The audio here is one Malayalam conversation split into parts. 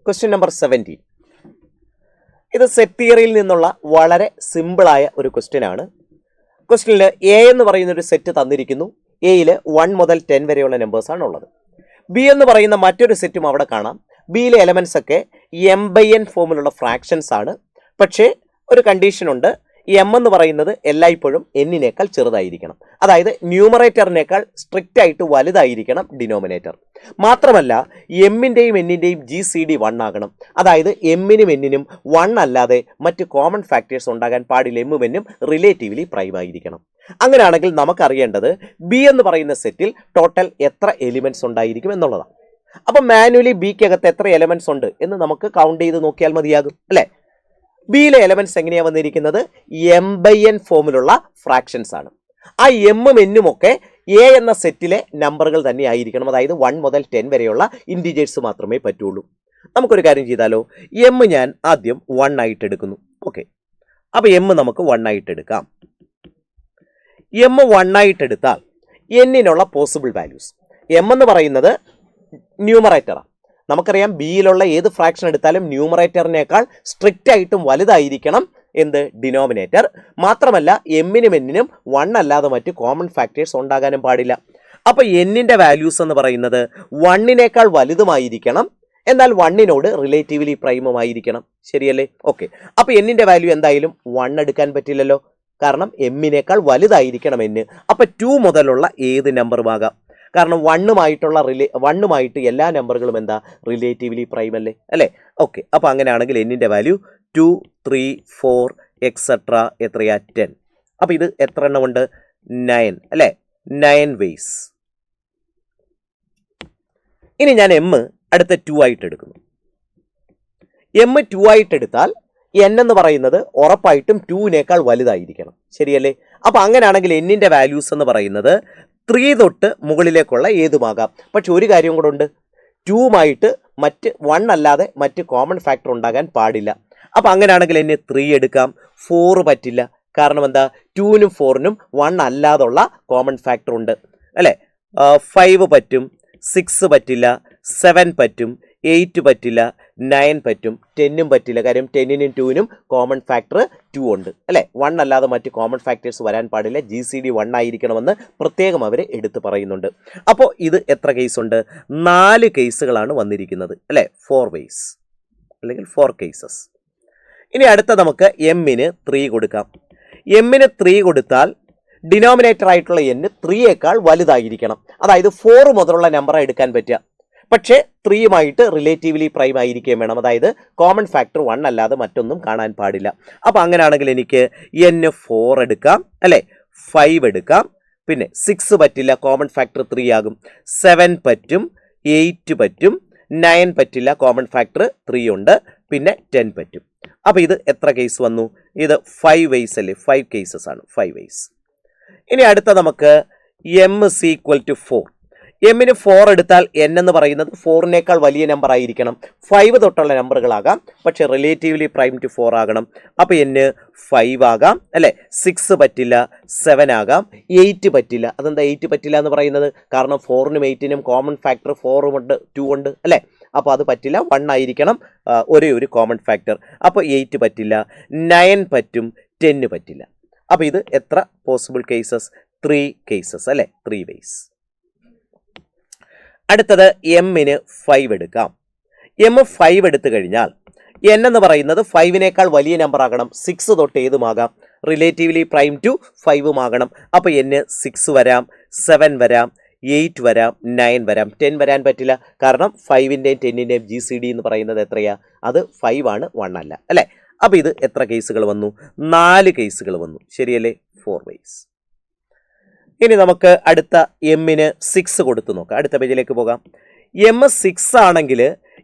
Question number 17. ഇത് സെറ്റ് തിയറിയിൽ നിന്നുള്ള വളരെ സിമ്പിളായ ഒരു ക്വസ്റ്റ്യൻ ആണ്. ക്വസ്റ്റ്യനിൽ എ എന്ന് പറയുന്ന ഒരു സെറ്റ് തന്നിരിക്കുന്നു. എയിൽ 1 മുതൽ 10 വരെയുള്ള നമ്പേഴ്സാണ് ഉള്ളത്. ബി എന്ന് പറയുന്ന മറ്റൊരു സെറ്റും അവിടെ കാണാം. ബിയിലെ എലമെന്റ്സ് ഒക്കെ m/n ഫോമിലുള്ള ഫ്രാക്ഷൻസ് ആണ്. പക്ഷേ ഒരു കണ്ടീഷൻ ഉണ്ട്. എം എന്ന് പറയുന്നത് എല്ലായ്പ്പോഴും എന്നിനേക്കാൾ ചെറുതായിരിക്കണം. അതായത് ന്യൂമറേറ്ററിനേക്കാൾ സ്ട്രിക്റ്റ് ആയിട്ട് വലുതായിരിക്കണം ഡിനോമിനേറ്റർ. മാത്രമല്ല എമ്മിൻ്റെയും എന്നിൻ്റെയും GCD 1 ആകണം. അതായത് എമ്മിനും എന്നിനും 1 അല്ലാതെ മറ്റ് കോമൺ ഫാക്ടേഴ്സ് ഉണ്ടാകാൻ പാടില്ല. എമ്മും എന്നും റിലേറ്റീവ്ലി പ്രൈം ആയിരിക്കണം. അങ്ങനെയാണെങ്കിൽ നമുക്കറിയേണ്ടത് ബി എന്ന് പറയുന്ന സെറ്റിൽ ടോട്ടൽ എത്ര എലിമെന്റ്സ് ഉണ്ടായിരിക്കും എന്നുള്ളതാണ്. അപ്പം മാനുവലി ബിക്കകത്ത് എത്ര എലിമെന്റ്സ് ഉണ്ട് എന്ന് നമുക്ക് കൗണ്ട് ചെയ്ത് നോക്കിയാൽ മതിയാകും അല്ലേ? ബിയിലെ എലമെന്റ്സ് എങ്ങനെയാണ് വന്നിരിക്കുന്നത്? m/n ഫോമിലുള്ള ഫ്രാക്ഷൻസ് ആണ്. ആ എമ്മും എന്നും ഒക്കെ എ എന്ന സെറ്റിലെ നമ്പറുകൾ തന്നെ ആയിരിക്കണം. അതായത് 1 മുതൽ 10 വരെയുള്ള ഇൻഡിജേഴ്സ് മാത്രമേ പറ്റുള്ളൂ. നമുക്കൊരു കാര്യം ചെയ്താലോ? എം ഞാൻ ആദ്യം 1 ആയിട്ട് എടുക്കുന്നു. ഓക്കെ, അപ്പോൾ എം നമുക്ക് 1 ആയിട്ട് എടുക്കാം. എം 1 ആയിട്ട് എടുത്താൽ എന്നിനുള്ള പോസിബിൾ വാല്യൂസ്, എം എന്ന് പറയുന്നത് ന്യൂമറേറ്ററാണ്. നമുക്കറിയാം ബിയിലുള്ള ഏത് ഫ്രാക്ഷൻ എടുത്താലും ന്യൂമറേറ്ററിനേക്കാൾ സ്ട്രിക്റ്റ് ആയിട്ടും വലുതായിരിക്കണം എന്ത്? ഡിനോമിനേറ്റർ. മാത്രമല്ല എമ്മിനും എന്നിനും 1 അല്ലാതെ മറ്റ് കോമൺ ഫാക്ടേഴ്സ് ഉണ്ടാകാനും പാടില്ല. അപ്പോൾ എന്നിൻ്റെ വാല്യൂസ് എന്ന് പറയുന്നത് 1നേക്കാൾ വലുതുമായിരിക്കണം, എന്നാൽ 1നോട് റിലേറ്റീവ്ലി പ്രൈമുമായിരിക്കണം. ശരിയല്ലേ? ഓക്കെ, അപ്പോൾ എന്നിൻ്റെ വാല്യൂ എന്തായാലും 1 എടുക്കാൻ പറ്റില്ലല്ലോ, കാരണം എമ്മിനേക്കാൾ വലുതായിരിക്കണം എന്ന്. അപ്പോൾ 2 മുതലുള്ള ഏത് നമ്പറും ആകാം. കാരണം 1മായിട്ട് എല്ലാ നമ്പറുകളും എന്താ? റിലേറ്റീവ്ലി പ്രൈം അല്ലേ? അല്ലേ? ഓക്കെ, അപ്പോൾ അങ്ങനെയാണെങ്കിൽ എന്നിൻ്റെ വാല്യൂ 2, 3, 4 എക്സെട്ര എത്രയാ? 10. അപ്പോൾ ഇത് എത്ര എണ്ണമുണ്ട്? 9 അല്ലേ? 9 വേസ്. ഇനി ഞാൻ എം അടുത്ത 2 ആയിട്ട് എടുക്കുന്നു. എം 2 ആയിട്ട് എടുത്താൽ എൻ എന്ന് പറയുന്നത് ഉറപ്പായിട്ടും 2നേക്കാൾ വലുതായിരിക്കണം. ശരിയല്ലേ? അപ്പോൾ അങ്ങനെയാണെങ്കിൽ എന്നിൻ്റെ വാല്യൂസ് എന്ന് പറയുന്നത് 3 തൊട്ട് മുകളിലേക്കുള്ള ഏതുമാകാം. പക്ഷെ ഒരു കാര്യം കൂടെ ഉണ്ട്, 2മായിട്ട് മറ്റ് 1 അല്ലാതെ മറ്റ് കോമൺ ഫാക്ടർ ഉണ്ടാകാൻ പാടില്ല. അപ്പം അങ്ങനെയാണെങ്കിൽ എന്നെ 3 എടുക്കാം. 4 പറ്റില്ല, കാരണം എന്താ? 2നും 4നും 1 അല്ലാതുള്ള കോമൺ ഫാക്ടർ ഉണ്ട് അല്ലേ? 5 പറ്റും, 6 പറ്റില്ല, 7 പറ്റും, 8 പറ്റില്ല, 9 പറ്റും, 10ഉം പറ്റില്ല. കാര്യം 10നും 2നും കോമൺ ഫാക്ടർ 2 ഉണ്ട് അല്ലേ? 1 അല്ലാതെ മറ്റ് കോമൺ ഫാക്ടേഴ്സ് വരാൻ പാടില്ല. GCD 1 ആയിരിക്കണമെന്ന് പ്രത്യേകം അവർ എടുത്ത് പറയുന്നുണ്ട്. അപ്പോൾ ഇത് എത്ര കേസ് ഉണ്ട്? 4 കേസുകളാണ് വന്നിരിക്കുന്നത് അല്ലേ? 4 വേസ് അല്ലെങ്കിൽ 4 കേസസ്. ഇനി അടുത്ത നമുക്ക് എമ്മിന് 3 കൊടുക്കാം. എമ്മിന് 3 കൊടുത്താൽ ഡിനോമിനേറ്റർ ആയിട്ടുള്ള n 3യേക്കാൾ വലുതായിരിക്കണം. അതായത് 4 മുതലുള്ള നമ്പറാണ് എടുക്കാൻ പറ്റുക. പക്ഷേ 3യുമായിട്ട് റിലേറ്റീവ്ലി പ്രൈം ആയിരിക്കുകയും വേണം. അതായത് കോമൺ ഫാക്ടർ 1 അല്ലാതെ മറ്റൊന്നും കാണാൻ പാടില്ല. അപ്പോൾ അങ്ങനെയാണെങ്കിൽ എനിക്ക് n 4 എടുക്കാം അല്ലേ? 5 എടുക്കാം. പിന്നെ 6 പറ്റില്ല, കോമൺ ഫാക്ടർ 3 ആകും. 7 പറ്റും, 8 പറ്റും, 9 പറ്റില്ല, കോമൺ ഫാക്ടർ 3 ഉണ്ട്. പിന്നെ 10 പറ്റും. അപ്പോൾ ഇത് എത്ര കേസ് വന്നു? ഇത് 5 വേസ് അല്ലേ? 5 കേസസ് ആണ്, 5 വേസ്. ഇനി അടുത്ത നമുക്ക് m = 4. എമ്മിന് 4 എടുത്താൽ n എന്ന് പറയുന്നത് 4നേക്കാൾ വലിയ നമ്പർ ആയിരിക്കണം. 5 തൊട്ടുള്ള നമ്പറുകളാകാം, പക്ഷെ റിലേറ്റീവ്ലി പ്രൈം ടു 4 ആകണം. അപ്പോൾ n 5 ആകാം അല്ലേ? 6 പറ്റില്ല, 7 ആകാം, 8 പറ്റില്ല. അതെന്താ 8 പറ്റില്ല എന്ന് പറയുന്നത്? കാരണം 4നും 8നും കോമൺ ഫാക്ടർ 4 ഉണ്ട്, 2 ഉണ്ട് അല്ലേ? അപ്പോൾ അത് പറ്റില്ല, 1 ആയിരിക്കണം ഒരേ ഒരു കോമൺ ഫാക്ടർ. അപ്പോൾ 8 പറ്റില്ല, 9 പറ്റും, 10 പറ്റില്ല. അപ്പോൾ ഇത് എത്ര പോസിബിൾ കേസസ്? 3 കേസസ് അല്ലേ? 3 വേസ്. അടുത്തത് എമ്മിന് 5 എടുക്കാം. എം 5 എടുത്തു കഴിഞ്ഞാൽ n എന്ന് പറയുന്നത് 5നേക്കാൾ വലിയ നമ്പർ ആകണം. 6 തൊട്ട് ഏതുമാകാം? റിലേറ്റീവ്ലി പ്രൈം ടു 5ഉം ആകണം. അപ്പോൾ n 6 വരാം, 7 വരാം, 8 വരാം, 9 വരാം. 10 വരാൻ പറ്റില്ല, കാരണം 5ൻ്റെയും 10ൻ്റെയും GCD എന്ന് പറയുന്നത് എത്രയാ? അത് 5 ആണ്, 1 അല്ല അല്ലേ? അപ്പോൾ ഇത് എത്ര കേസുകൾ വന്നു? 4 കേസുകൾ വന്നു. ശരിയല്ലേ? 4 വേസ്. ഇനി നമുക്ക് അടുത്ത എമ്മിന് 6 കൊടുത്തു നോക്കാം. അടുത്ത പേജിലേക്ക് പോകാം. എം 6 ആണെങ്കിൽ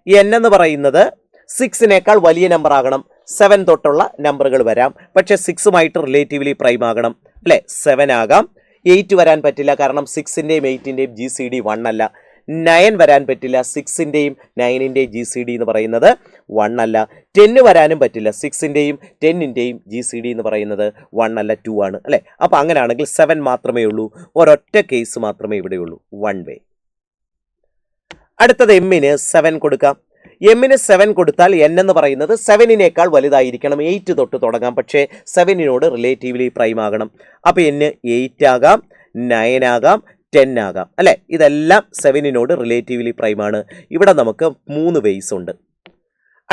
n എന്ന് പറയുന്നത് 6നേക്കാൾ വലിയ നമ്പർ ആകണം. 7 തൊട്ടുള്ള നമ്പറുകൾ വരാം, പക്ഷെ 6ഉമായിട്ട് റിലേറ്റീവ്ലി പ്രൈം ആകണം അല്ലേ? 7 ആകാം. 8 വരാൻ പറ്റില്ല, കാരണം 6ൻ്റെയും 8ൻ്റെയും GCD 1 അല്ല. 9 വരാൻ പറ്റില്ല, 6ൻ്റെയും 9ൻ്റെയും GCD എന്ന് പറയുന്നത് 1 അല്ല. 10 വരാനും പറ്റില്ല, 6ൻ്റെയും 10ൻ്റെയും GCD എന്ന് പറയുന്നത് 1 അല്ല, 2 ആണ് അല്ലേ? അപ്പോൾ അങ്ങനെയാണെങ്കിൽ 7 മാത്രമേ ഉള്ളൂ. ഒരൊറ്റ കേസ് മാത്രമേ ഇവിടെയുള്ളൂ, 1 വേ. അടുത്തത് എമ്മിന് 7 കൊടുക്കാം. എമ്മിന് 7 കൊടുത്താൽ എൻ എന്ന് പറയുന്നത് 7-നേക്കാൾ വലുതായിരിക്കണം. 8 തൊട്ട് തുടങ്ങാം, പക്ഷേ 7-നോട് റിലേറ്റീവ്ലി പ്രൈം ആകണം. അപ്പോൾ എന്ന് 8 ആകാം, 9 ആകാം, 10 ആകാം അല്ലേ. ഇതെല്ലാം 7-നോട് റിലേറ്റീവ്ലി പ്രൈം ആണ്. ഇവിടെ നമുക്ക് 3 വേസ് ഉണ്ട്.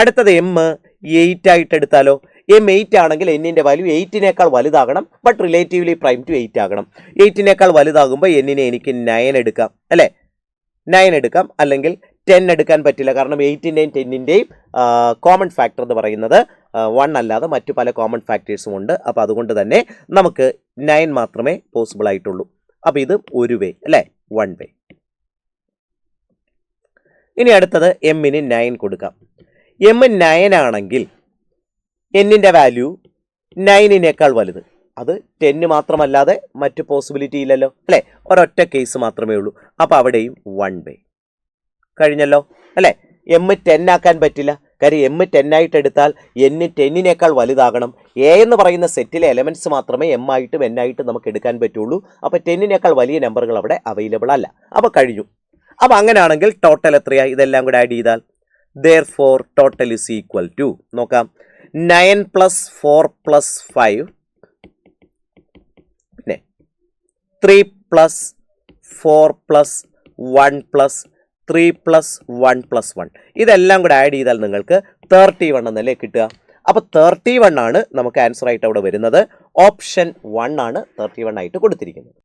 അടുത്തത് എം 8 ആയിട്ട് എടുത്താലോ? എം 8 ആണെങ്കിൽ എന്നിൻ്റെ വാല്യൂ 8-നേക്കാൾ വലുതാകണം, ബട്ട് റിലേറ്റീവ്ലി പ്രൈം ടു 8 ആകണം. 8-നേക്കാൾ വലുതാകുമ്പോൾ എന്നിനെ എനിക്ക് 9 എടുക്കാം അല്ലേ. 9 എടുക്കാം, അല്ലെങ്കിൽ 10 എടുക്കാൻ പറ്റില്ല. കാരണം 8-ൻ്റെയും 10-ൻ്റെയും കോമൺ ഫാക്ടർ എന്ന് പറയുന്നത് 1 അല്ലാതെ മറ്റു പല കോമൺ ഫാക്ടേഴ്സും ഉണ്ട്. അപ്പോൾ അതുകൊണ്ട് തന്നെ നമുക്ക് 9 മാത്രമേ പോസിബിൾ ആയിട്ടുള്ളൂ. അപ്പോൾ ഇത് ഒരു വേ അല്ലേ, 1 വേ. ഇനി അടുത്തത് എമ്മിന് 9 കൊടുക്കാം. എം 9 ആണെങ്കിൽ എന്നിൻ്റെ വാല്യൂ 9-നേക്കാൾ വലുത്. അത് 10 മാത്രമല്ലാതെ മറ്റ് പോസിബിലിറ്റി ഇല്ലല്ലോ അല്ലേ. ഒരൊറ്റ കേസ് മാത്രമേ ഉള്ളൂ. അപ്പോൾ അവിടെയും 1 വേ കഴിഞ്ഞല്ലോ അല്ലേ. എം 10 ആക്കാൻ പറ്റില്ല, കാര്യം എം 10 ആയിട്ട് എടുത്താൽ എൻ 10-നേക്കാൾ വലുതാകണം. എ എന്ന് പറയുന്ന സെറ്റിലെ എലമെൻറ്റ്സ് മാത്രമേ എം ആയിട്ടും എൻ ആയിട്ടും നമുക്ക് എടുക്കാൻ പറ്റുള്ളൂ. അപ്പോൾ 10-നേക്കാൾ വലിയ നമ്പറുകൾ അവിടെ അവൈലബിൾ അല്ല. അപ്പോൾ കഴിഞ്ഞു. അപ്പോൾ അങ്ങനെയാണെങ്കിൽ ടോട്ടൽ എത്രയായി? ഇതെല്ലാം കൂടെ ആഡ് ചെയ്താൽ therefore total is equal to, നോക്കാം, 9 + 4 + 5, പിന്നെ 3 + 4 + 1 + 3 + 1 + 1. ഇതെല്ലാം കൂടെ ആഡ് ചെയ്താൽ നിങ്ങൾക്ക് 31 എന്നല്ലേ കിട്ടുക. അപ്പോൾ 31 ആണ് നമുക്ക് ആൻസർ ആയിട്ട് അവിടെ വരുന്നത്. ഓപ്ഷൻ 1 ആണ് 31 ആയിട്ട് കൊടുത്തിരിക്കുന്നത്.